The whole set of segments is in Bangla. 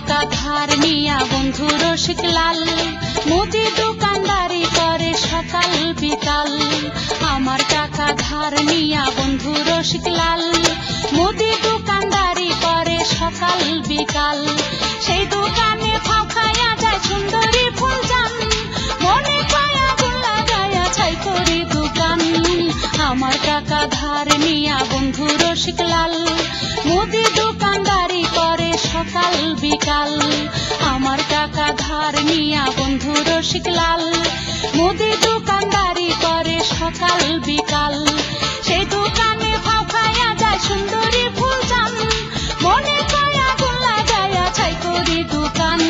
টাকা ধার নিয়া বন্ধু রসিক লাল মুদি দোকানদারি করে সকাল বিকাল। আমার টাকা ধার নিয়া বন্ধু রসিক লাল মুদি দোকানদারি করে সকাল বিকাল। সেই দোকানে ফাও খাইয়া যায় সুন্দরী ফুলজান, মনে পায়া আগুন লাগায়া ছাই করি দোকান। আমার টাকা ধার নিয়া বন্ধু রসিক লাল মুদি দোকানদারি করে সকাল বিকাল। আমার টাকা ধার নিয়া বন্ধু রসিক লাল মুদি দোকানদারি করে সকাল বিকাল। সেই দোকানে ফাও খাইয়া যায় সুন্দরী ফুলজান, মনে পায়া আগুন লাগায়া ছাই করি দোকান।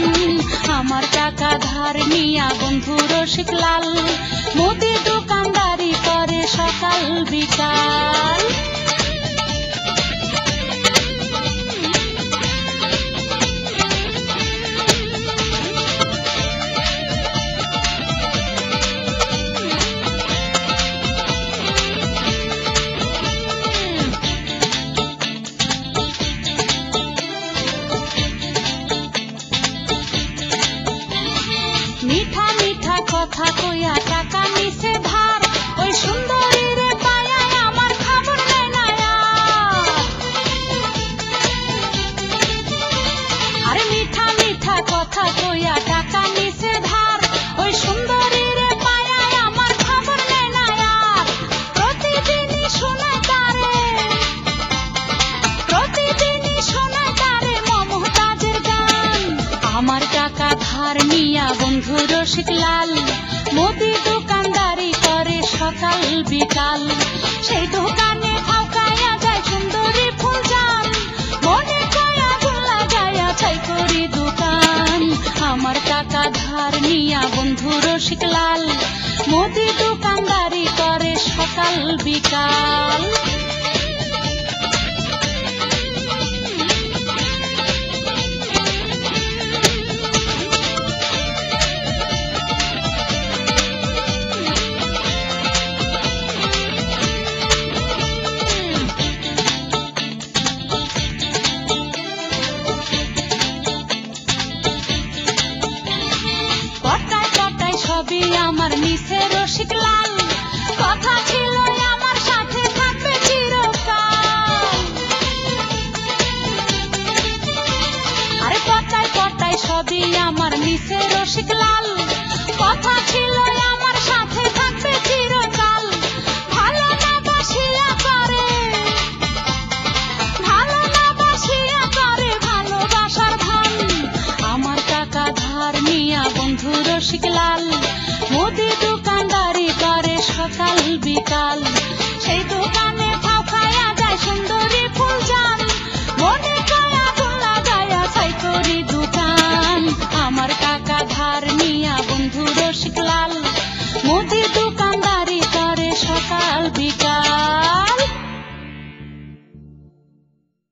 আমার টাকা ধার নিয়া বন্ধু রসিক লাল মুদি দোকানদারি করে সকাল বিকাল। মিঠা মিঠা কথা কইয়া টাকা নিছে ধার, ওই সুন্দরী রে পায়া আমার খবর নেয় না আর। আরে মিঠা মিঠা কথা কইয়া টাকা নিছে ধার, ওই সুন্দরী রে পায়া আমার খবর নেয় না আর। প্রতিদিনই শোনায় তারে, প্রতিদিনই শোনায় তারে মমতাজের গান। আমার টাকা ধার নিয়া বন্ধু রসিক লাল মুদি দোকানদারি করে সকাল বিকাল। সেই দোকানে ফাও খাইয়া যায় সুন্দরী ফুলজান, মনে পায়া আগুন লাগায়া ছাই করি দোকান। আমার টাকা ধার নিয়া বন্ধু রসিক লাল মুদি দোকানদারি করে সকাল বিকাল। সবই আমার নিছে রসিক লাল, কথা ছিল আমার সাথে থাকবে চিরকাল। আরে পটায় পটায় সবই আমার নিছে রসিক লাল, কথা ছিল